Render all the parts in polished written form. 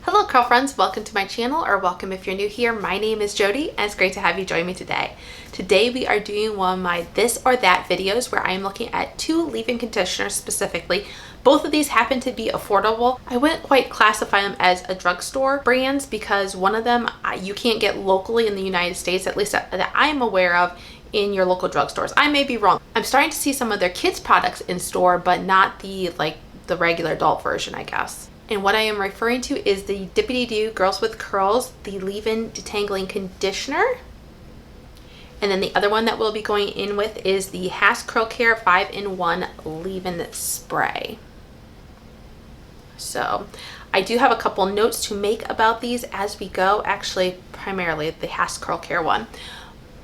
Hello curl friends, welcome to my channel, or welcome if you're new here. My name is Jody and it's great to have you join me today. Today we are doing one of my this or that videos where I am looking at two leave-in conditioners specifically. Both of these happen to be affordable. I wouldn't quite classify them as a drugstore brands because one of them you can't get locally in the United States, at least that I am aware of, in your local drugstores. I may be wrong. I'm starting to see some of their kids products in store, but not the regular adult version, I guess. And what I am referring to is the Dippity-Do Girls with Curls, the leave-in detangling conditioner. And then the other one that we'll be going in with is the Hask Curl Care 5-in-1 leave-in spray. So I do have a couple notes to make about these as we go, actually primarily the Hask Curl Care one.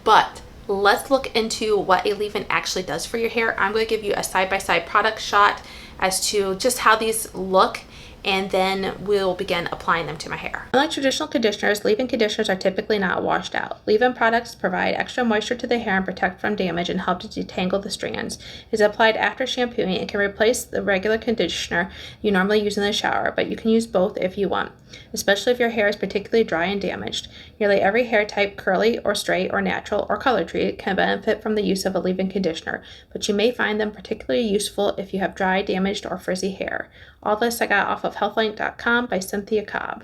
But let's look into what a leave-in actually does for your hair. I'm going to give you a side-by-side product shot as to just how these look, and then we'll begin applying them to my hair. Unlike traditional conditioners, leave-in conditioners are typically not washed out. Leave-in products provide extra moisture to the hair and protect from damage and help to detangle the strands. It is applied after shampooing and can replace the regular conditioner you normally use in the shower, but you can use both if you want, especially if your hair is particularly dry and damaged. Nearly every hair type, curly or straight or natural or color treated, can benefit from the use of a leave-in conditioner, but you may find them particularly useful if you have dry, damaged, or frizzy hair. All this I got off of healthlink.com by Cynthia Cobb.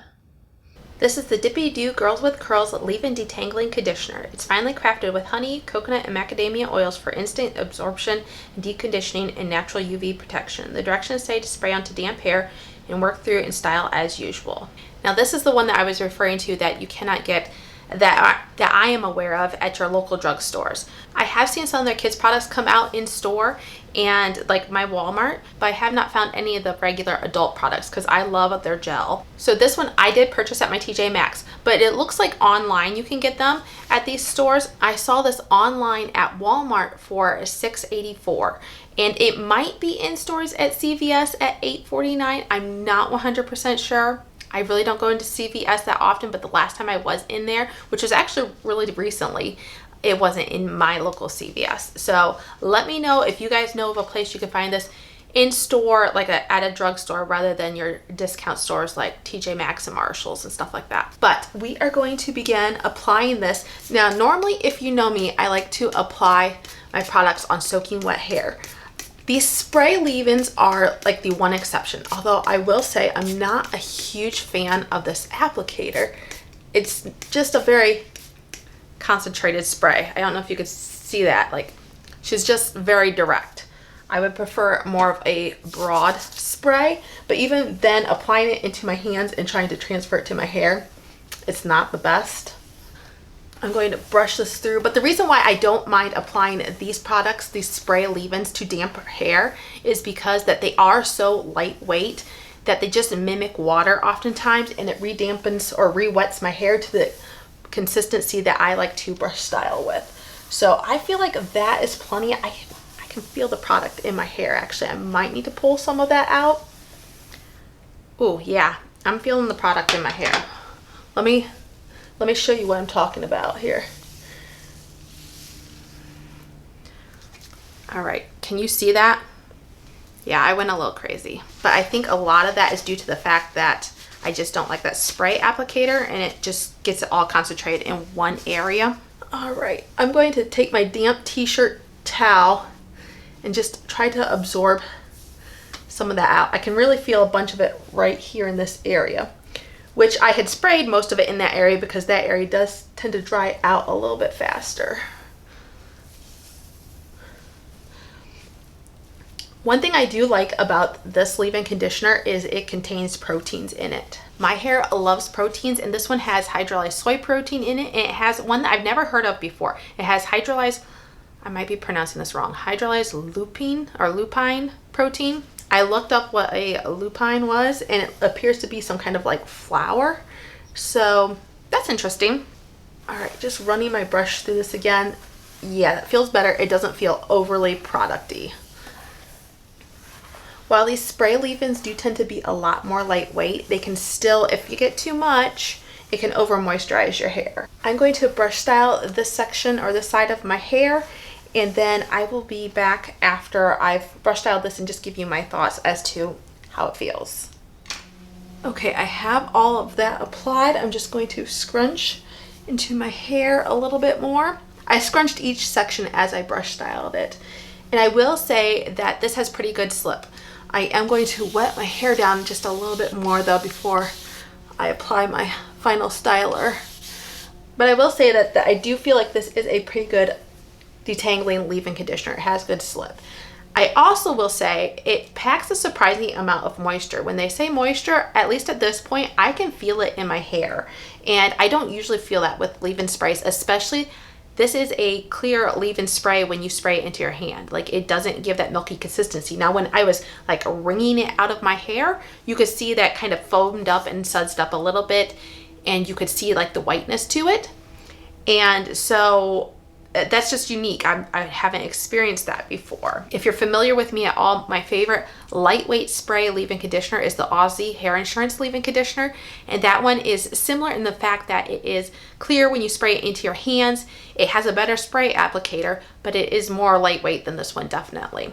This is the Dippity-Do Girls with Curls Leave-In Detangling Conditioner. It's finely crafted with honey, coconut, and macadamia oils for instant absorption and deconditioning and natural UV protection. The directions say to spray onto damp hair and work through in style as usual. Now this is the one that I was referring to that you cannot get, that I am aware of, at your local drugstores. I have seen some of their kids products come out in store and like my Walmart, but I have not found any of the regular adult products because I love their gel. So this one I did purchase at my TJ Maxx, but it looks like online you can get them at these stores. I saw this online at Walmart for $6.84, and it might be in stores at CVS at $8.49. I'm not 100% sure. I really don't go into CVS that often, but the last time I was in there, which was actually really recently, it wasn't in my local CVS. So let me know if you guys know of a place you can find this in store, like at a drugstore, rather than your discount stores like TJ Maxx and Marshalls and stuff like that. But we are going to begin applying this. Now, normally, if you know me, I like to apply my products on soaking wet hair. These spray leave-ins are like the one exception, although I will say I'm not a huge fan of this applicator. It's just a very concentrated spray. I don't know if you could see that. Like, she's just very direct. I would prefer more of a broad spray, but even then, applying it into my hands and trying to transfer it to my hair, it's not the best. I'm going to brush this through, but the reason why I don't mind applying these products, these spray leave-ins, to damp hair is because that they are so lightweight that they just mimic water oftentimes, and it redampens or re-wets my hair to the consistency that I like to brush style with. So I feel like that is plenty. I can feel the product in my hair. Actually, I might need to pull some of that out. Oh yeah, I'm feeling the product in my hair. Let me show you what I'm talking about here. All right, can you see that? Yeah, I went a little crazy, but I think a lot of that is due to the fact that I just don't like that spray applicator, and it just gets it all concentrated in one area. All right, I'm going to take my damp t-shirt towel and just try to absorb some of that out. I can really feel a bunch of it right here in this area, which I had sprayed most of it in that area because that area does tend to dry out a little bit faster. One thing I do like about this leave-in conditioner is it contains proteins in it. My hair loves proteins, and this one has hydrolyzed soy protein in it, and it has one that I've never heard of before. It has hydrolyzed, I might be pronouncing this wrong, hydrolyzed lupine protein. I looked up what a lupine was, and it appears to be some kind of like flour. So that's interesting. All right, just running my brush through this again. Yeah, that feels better. It doesn't feel overly product-y. While these spray leave-ins do tend to be a lot more lightweight, they can still, if you get too much, it can over moisturize your hair. I'm going to brush style this section or this side of my hair, and then I will be back after I've brush styled this and just give you my thoughts as to how it feels. Okay, I have all of that applied. I'm just going to scrunch into my hair a little bit more. I scrunched each section as I brush styled it. And I will say that this has pretty good slip. I am going to wet my hair down just a little bit more though before I apply my final styler. But I will say that I do feel like this is a pretty good detangling leave-in conditioner. It has good slip. I also will say it packs a surprising amount of moisture. When they say moisture, at least at this point, I can feel it in my hair. And I don't usually feel that with leave-in sprays, especially this is a clear leave-in spray when you spray it into your hand. Like it doesn't give that milky consistency. Now when I was like wringing it out of my hair, you could see that kind of foamed up and sudsed up a little bit, and you could see like the whiteness to it. And so that's just unique. I haven't experienced that before. If you're familiar with me at all, my favorite lightweight spray leave-in conditioner is the Aussie Hair Insurance leave-in conditioner. And that one is similar in the fact that it is clear when you spray it into your hands. It has a better spray applicator, but it is more lightweight than this one, definitely.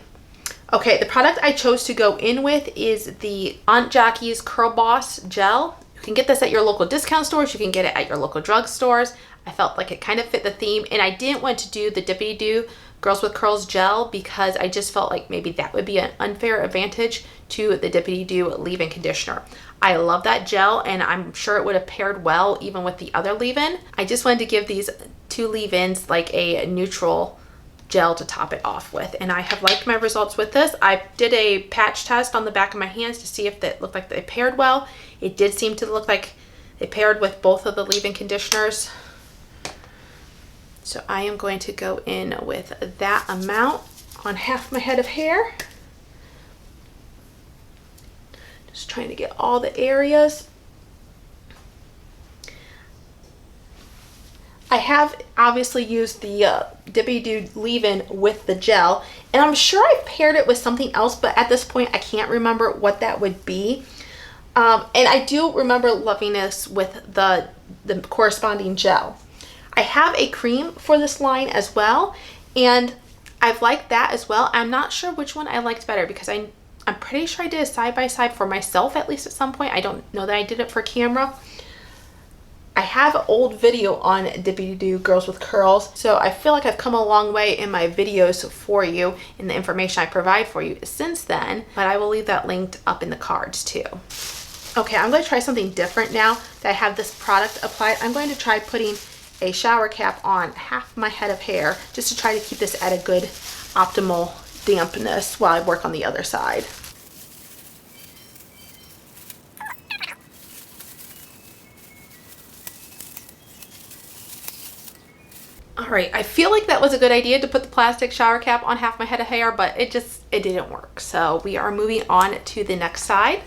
Okay, the product I chose to go in with is the Aunt Jackie's Curl Boss Gel. You can get this at your local discount stores. You can get it at your local drug stores. I felt like it kind of fit the theme, and I didn't want to do the Dippity-Do Girls with Curls gel because I just felt like maybe that would be an unfair advantage to the Dippity-Do leave-in conditioner. I love that gel, and I'm sure it would have paired well even with the other leave-in. I just wanted to give these two leave-ins like a neutral gel to top it off with, and I have liked my results with this. I did a patch test on the back of my hands to see if it looked like they paired well. It did seem to look like they paired with both of the leave-in conditioners. So I am going to go in with that amount on half my head of hair. Just trying to get all the areas. I have obviously used the Dippity-Do leave-in with the gel, and I'm sure I've paired it with something else, but at this point I can't remember what that would be. And I do remember loving this with the corresponding gel. I have a cream for this line as well, and I've liked that as well. I'm not sure which one I liked better because I'm pretty sure I did a side-by-side for myself at least at some point. I don't know that I did it for camera. I have an old video on Dippity-Do Girls with Curls, so I feel like I've come a long way in my videos for you and the information I provide for you since then, but I will leave that linked up in the cards too. Okay, I'm going to try something different now that I have this product applied. I'm going to try putting a shower cap on half my head of hair just to try to keep this at a good optimal dampness while I work on the other side. All right, I feel like that was a good idea to put the plastic shower cap on half my head of hair, but it didn't work. So we are moving on to the next side.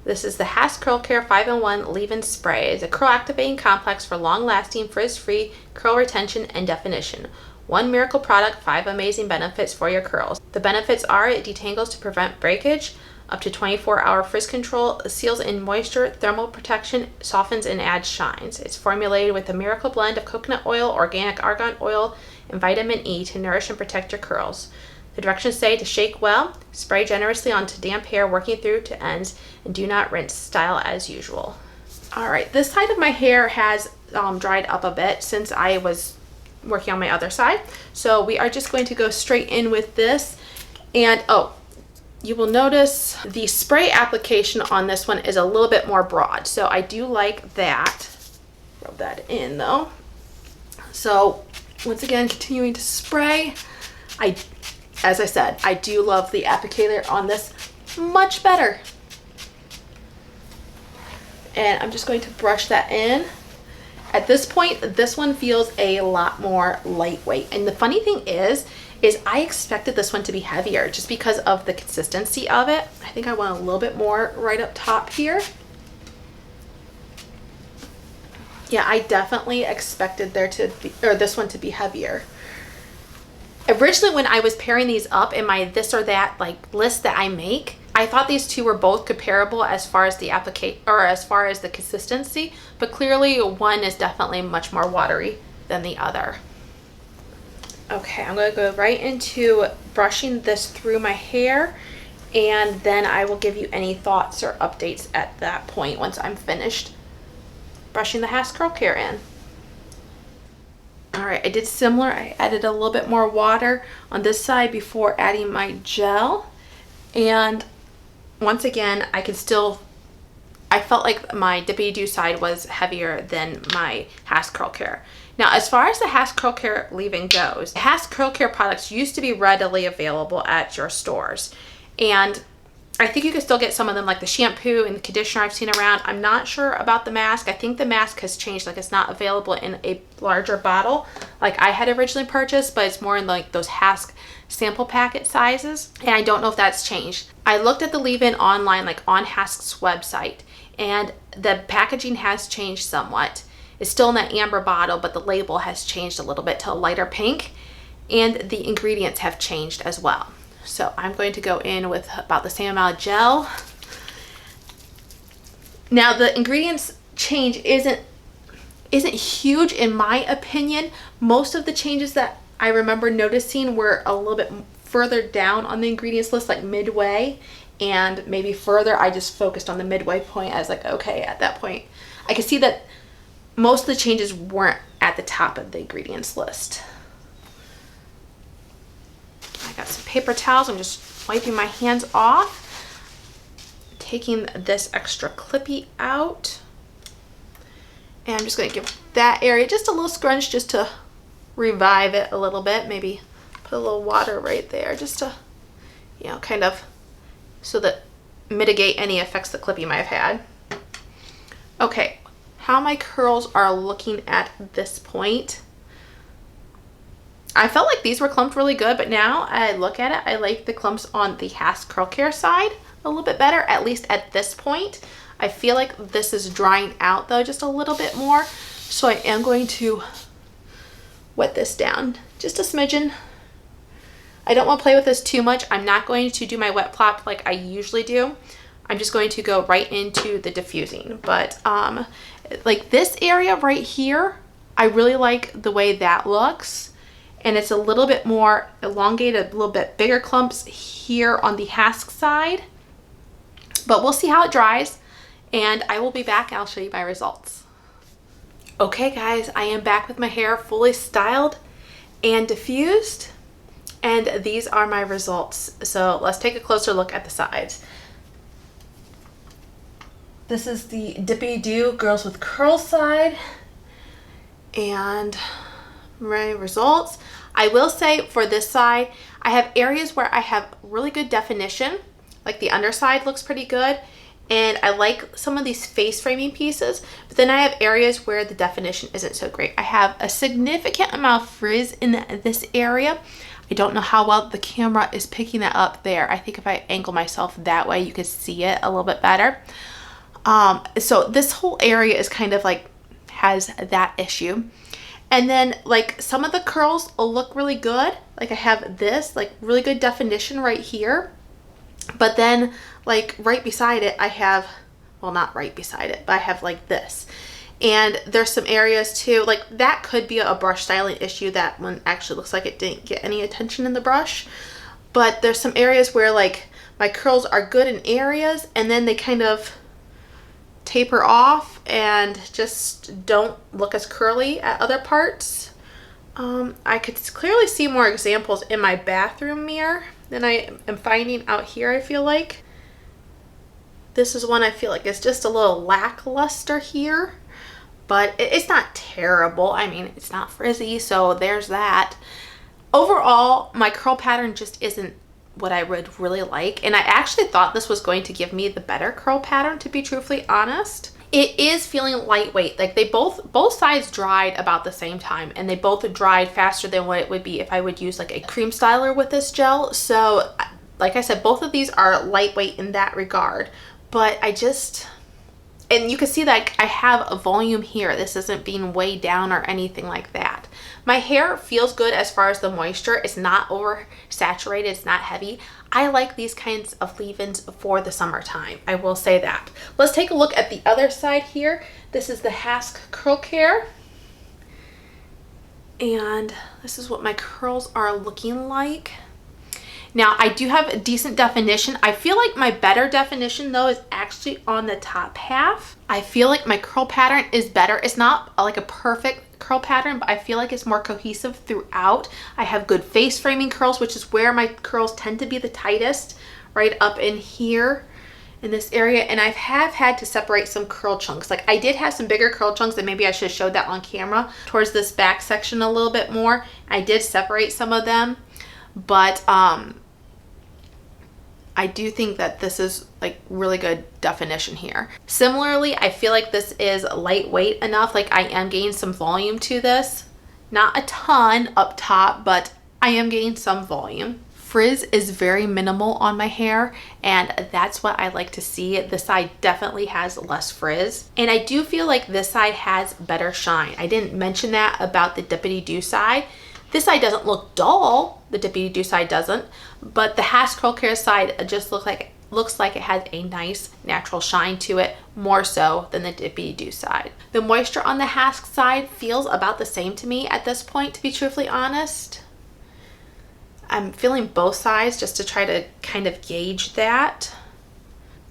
This is the Hask Curl Care 5-in-1 Leave-In Spray. It's a curl activating complex for long-lasting, frizz-free curl retention and definition. One miracle product, 5 amazing benefits for your curls. The benefits are it detangles to prevent breakage, up to 24-hour frizz control, seals in moisture, thermal protection, softens and adds shines. It's formulated with a miracle blend of coconut oil, organic argan oil, and vitamin E to nourish and protect your curls. The directions say to shake well, spray generously onto damp hair working through to ends, and do not rinse. Style as usual. All right, this side of my hair has dried up a bit since I was working on my other side. So we are just going to go straight in with this. And you will notice the spray application on this one is a little bit more broad. So I do like that. Rub that in though. So once again, continuing to spray. As I said, I do love the applicator on this much better. And I'm just going to brush that in. At this point, this one feels a lot more lightweight. And the funny thing is I expected this one to be heavier just because of the consistency of it. I think I want a little bit more right up top here. Yeah, I definitely expected this one to be heavier. Originally, when I was pairing these up in my this or that list that I make, I thought these two were both comparable as far as the consistency, but clearly one is definitely much more watery than the other. Okay, I'm going to go right into brushing this through my hair, and then I will give you any thoughts or updates at that point once I'm finished brushing the Hask Curl Care in. All right, I did similar. I added a little bit more water on this side before adding my gel. And once again, I felt like my Dippity-Do side was heavier than my Hask Curl Care. Now, as far as the Hask Curl Care leave-in goes, Hask Curl Care products used to be readily available at your stores. And I think you can still get some of them, like the shampoo and the conditioner I've seen around. I'm not sure about the mask. I think the mask has changed. Like, it's not available in a larger bottle like I had originally purchased, but it's more in like those Hask sample packet sizes. And I don't know if that's changed. I looked at the leave-in online, like on Hask's website, and the packaging has changed somewhat. It's still in that amber bottle, but the label has changed a little bit to a lighter pink, and the ingredients have changed as well. So I'm going to go in with about the same amount of gel. Now, the ingredients change isn't huge in my opinion. Most of the changes that I remember noticing were a little bit further down on the ingredients list, like midway, and maybe further. I just focused on the midway point. I was like, okay, at that point, I could see that most of the changes weren't at the top of the ingredients list. I got some paper towels. I'm just wiping my hands off, taking this extra clippy out, and I'm just going to give that area just a little scrunch just to revive it a little bit. Maybe put a little water right there just to, you know, kind of so that mitigate any effects the clippy might have had. Okay, how my curls are looking at this point. I felt like these were clumped really good, but now I look at it, I like the clumps on the Hask Curl Care side a little bit better, at least at this point. I feel like this is drying out though just a little bit more, so I am going to wet this down just a smidgen. I don't want to play with this too much. I'm not going to do my wet plop like I usually do. I'm just going to go right into the diffusing. But like this area right here, I really like the way that looks. And it's a little bit more elongated, a little bit bigger clumps here on the Hask side. But we'll see how it dries, and I will be back and I'll show you my results. Okay guys, I am back with my hair fully styled and diffused, and these are my results. So let's take a closer look at the sides. This is the Dippity-Do Girls with Curls side, and my results. I will say for this side, I have areas where I have really good definition, like the underside looks pretty good, and I like some of these face framing pieces, but then I have areas where the definition isn't so great. I have a significant amount of frizz in this area. I don't know how well the camera is picking that up there. I think if I angle myself that way, you can see it a little bit better. So this whole area is kind of like has that issue. And then like some of the curls will look really good. Like I have this like really good definition right here. But then like right beside it, I have, well, not right beside it, but I have like this. And there's some areas too, like that could be a brush styling issue. That one actually looks like it didn't get any attention in the brush. But there's some areas where like my curls are good in areas and then they kind of taper off and just don't look as curly at other parts. I could clearly see more examples in my bathroom mirror than I am finding out here. I feel like this is one I feel like is just a little lackluster here, but it's not terrible. I mean, it's not frizzy, so there's that. Overall, my curl pattern just isn't what I would really like, and I actually thought this was going to give me the better curl pattern, to be truthfully honest. It is feeling lightweight. Like they both sides dried about the same time, and they both dried faster than what it would be if I would use like a cream styler with this gel. So like I said, both of these are lightweight in that regard, but I just, and you can see that I have a volume here. This isn't being weighed down or anything like that. My hair feels good as far as the moisture. It's not oversaturated. It's not heavy. I like these kinds of leave-ins for the summertime. I will say that. Let's take a look at the other side here. This is the Hask Curl Care. And this is what my curls are looking like. Now I do have a decent definition. I feel like my better definition though is actually on the top half. I feel like my curl pattern is better. It's not like a perfect curl pattern, but I feel like it's more cohesive throughout. I have good face framing curls, which is where my curls tend to be the tightest, right up in here in this area. And I have had to separate some curl chunks. Like I did have some bigger curl chunks, and maybe I should have showed that on camera towards this back section a little bit more. I did separate some of them, but I do think that this is like really good definition here. Similarly, I feel like this is lightweight enough. Like I am getting some volume to this. Not a ton up top, but I am getting some volume. Frizz is very minimal on my hair, and that's what I like to see. This side definitely has less frizz. And I do feel like this side has better shine. I didn't mention that about the Dippity-Do side. This side doesn't look dull, the Dippity-Do side doesn't, but the Hask Curl Care side just looks like it has a nice natural shine to it, more so than the Dippity-Do side. The moisture on the Hask side feels about the same to me at this point, to be truthfully honest. I'm feeling both sides just to try to kind of gauge that.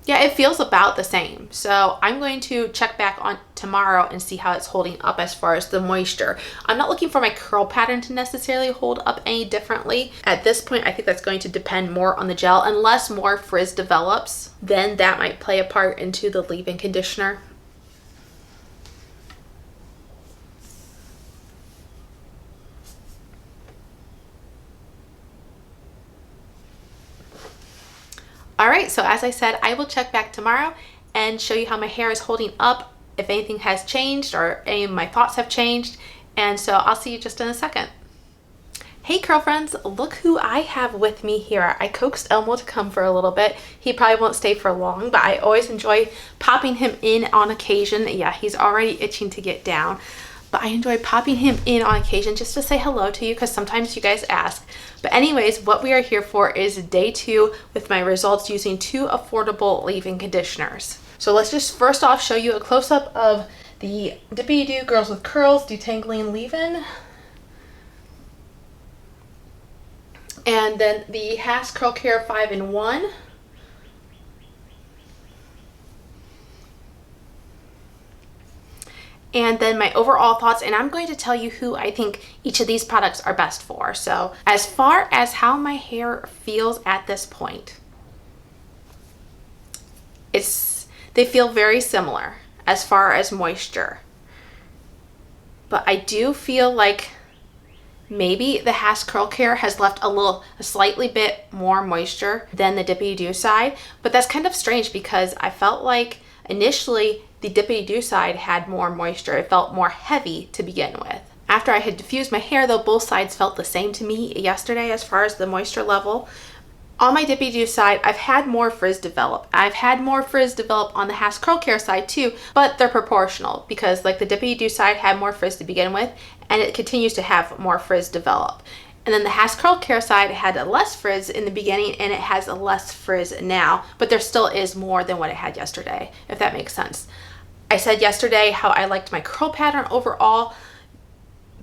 Yeah, it feels about the same. So I'm going to check back on tomorrow and see how it's holding up as far as the moisture. I'm not looking for my curl pattern to necessarily hold up any differently. At this point, I think that's going to depend more on the gel. Unless more frizz develops, then that might play a part into the leave-in conditioner. All right, so as I said, I will check back tomorrow and show you how my hair is holding up, if anything has changed or any of my thoughts have changed. And so I'll see you just in a second. Hey curl friends, look who I have with me here. I coaxed Elmo to come for a little bit. He probably won't stay for long, but I always enjoy popping him in on occasion. Yeah, he's already itching to get down, but I enjoy popping him in on occasion just to say hello to you, because sometimes you guys ask. But anyways, what we are here for is day 2 with my results using 2 affordable leave-in conditioners. So let's just first off show you a close-up of the Dippity-Do Girls with Curls Detangling Leave-In. And then the Hask Curl Care 5-in-1. And then my overall thoughts, and I'm going to tell you who I think each of these products are best for. So as far as how my hair feels at this point, they feel very similar as far as moisture. But I do feel like maybe the Hask Curl Care has left a slightly bit more moisture than the Dippity-Do side, but that's kind of strange because I felt like initially the Dippity-Do side had more moisture. It felt more heavy to begin with. After I had diffused my hair though, both sides felt the same to me yesterday as far as the moisture level. On my Dippity-Do side, I've had more frizz develop. I've had more frizz develop on the Hask Curl Care side too, but they're proportional because like the Dippity-Do side had more frizz to begin with, and it continues to have more frizz develop. And then the Hask Curl Care side had less frizz in the beginning, and it has less frizz now, but there still is more than what it had yesterday, if that makes sense. I said yesterday how I liked my curl pattern overall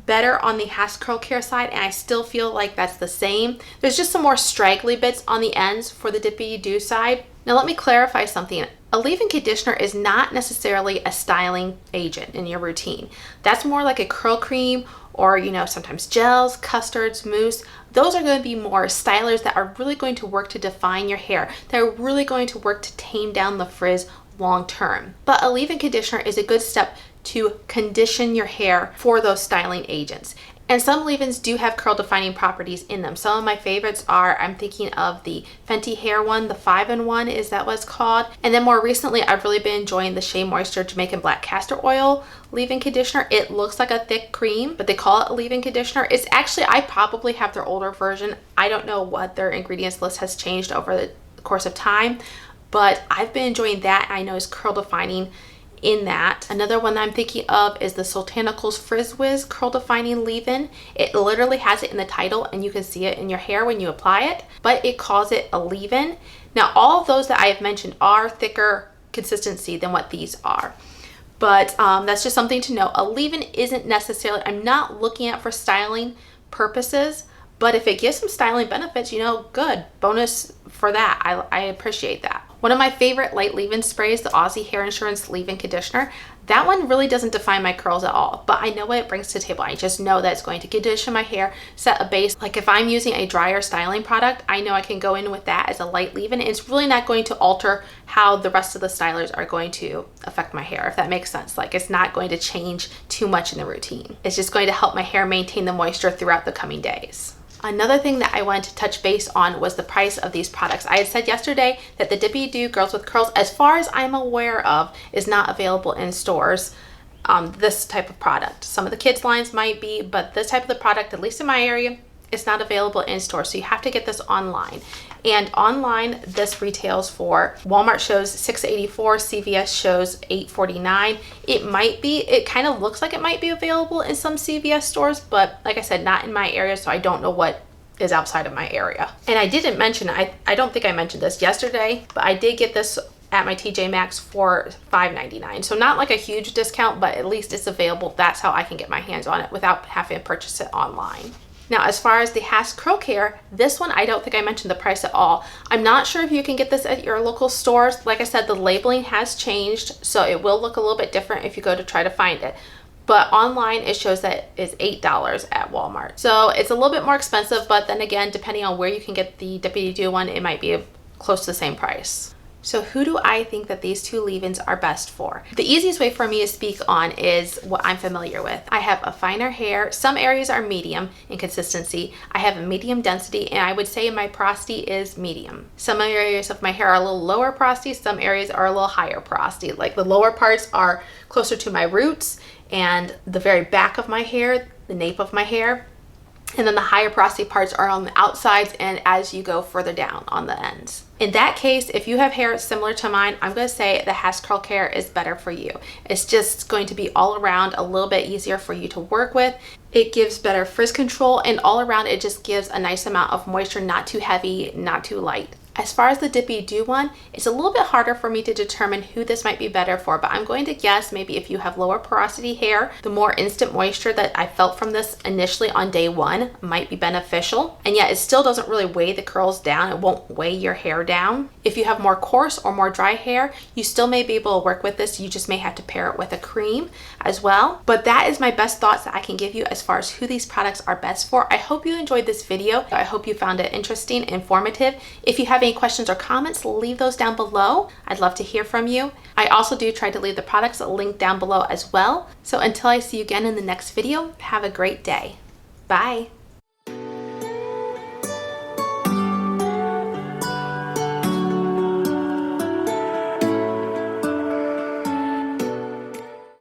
better on the Hask Curl Care side, and I still feel like that's the same. There's just some more straggly bits on the ends for the Dippity-Do side. Now let me clarify something. A leave-in conditioner is not necessarily a styling agent in your routine. That's more like a curl cream, or sometimes gels, custards, mousse. Those are going to be more stylers that are really going to work to define your hair. They're really going to work to tame down the frizz long term. But a leave-in conditioner is a good step to condition your hair for those styling agents. And some leave-ins do have curl defining properties in them. Some of my favorites are, I'm thinking of the Fenty Hair one, the 5-in-1, is that what it's called? And then more recently, I've really been enjoying the Shea Moisture Jamaican Black Castor Oil leave-in conditioner. It looks like a thick cream, but they call it a leave-in conditioner. It's actually, I probably have their older version. I don't know what their ingredients list has changed over the course of time, but I've been enjoying that. I know it's curl defining in that. Another one that I'm thinking of is the Soultanicals Frizz Whiz Curl Defining Leave-In. It literally has it in the title, and you can see it in your hair when you apply it, but it calls it a leave-in. Now, all of those that I have mentioned are thicker consistency than what these are, but that's just something to know. A leave-in isn't necessarily, I'm not looking at for styling purposes, But if it gives some styling benefits, you know, good. Bonus for that. I appreciate that. One of my favorite light leave-in sprays, the Aussie Hair Insurance Leave-In Conditioner. That one really doesn't define my curls at all, but I know what it brings to the table. I just know that it's going to condition my hair, set a base. Like if I'm using a drier styling product, I know I can go in with that as a light leave-in. It's really not going to alter how the rest of the stylers are going to affect my hair, if that makes sense. Like it's not going to change too much in the routine. It's just going to help my hair maintain the moisture throughout the coming days. Another thing that I wanted to touch base on was the price of these products. I had said yesterday that the Dippity-Do Girls with Curls, as far as I'm aware of, is not available in stores. This type of product. Some of the kids lines might be, but this type of the product, at least in my area, it's not available in store. So you have to get this online. And online, this retails for, Walmart shows $6.84, CVS shows $8.49. It kind of looks like it might be available in some CVS stores, but like I said, not in my area, so I don't know what is outside of my area. And I didn't mention, I don't think I mentioned this yesterday, but I did get this at my TJ Maxx for $5.99. So not like a huge discount, but at least it's available. That's how I can get my hands on it without having to purchase it online. Now, as far as the Hask Curl Care, this one, I don't think I mentioned the price at all. I'm not sure if you can get this at your local stores. Like I said, the labeling has changed, so it will look a little bit different if you go to try to find it. But online, it shows that it's $8 at Walmart. So it's a little bit more expensive, but then again, depending on where you can get the Dippity-Do one, it might be close to the same price. So who do I think that these two leave-ins are best for? The easiest way for me to speak on is what I'm familiar with. I have a finer hair. Some areas are medium in consistency. I have a medium density, and I would say my porosity is medium. Some areas of my hair are a little lower porosity. Some areas are a little higher porosity. Like the lower parts are closer to my roots, and the very back of my hair, the nape of my hair, and then the higher porosity parts are on the outsides and as you go further down on the ends. In that case, if you have hair similar to mine, I'm going to say the Hask Curl Care is better for you. It's just going to be all around a little bit easier for you to work with. It gives better frizz control, and all around it just gives a nice amount of moisture, not too heavy, not too light. As far as the Dippity-Do one, it's a little bit harder for me to determine who this might be better for, but I'm going to guess maybe if you have lower porosity hair, the more instant moisture that I felt from this initially on day one might be beneficial. And yet it still doesn't really weigh the curls down. It won't weigh your hair down. If you have more coarse or more dry hair, you still may be able to work with this. You just may have to pair it with a cream as well. But that is my best thoughts that I can give you as far as who these products are best for. I hope you enjoyed this video. I hope you found it interesting, informative. If you have any questions or comments, leave those down below. I'd love to hear from you. I also do try to leave the products linked down below as well. So until I see you again in the next video, have a great day. Bye.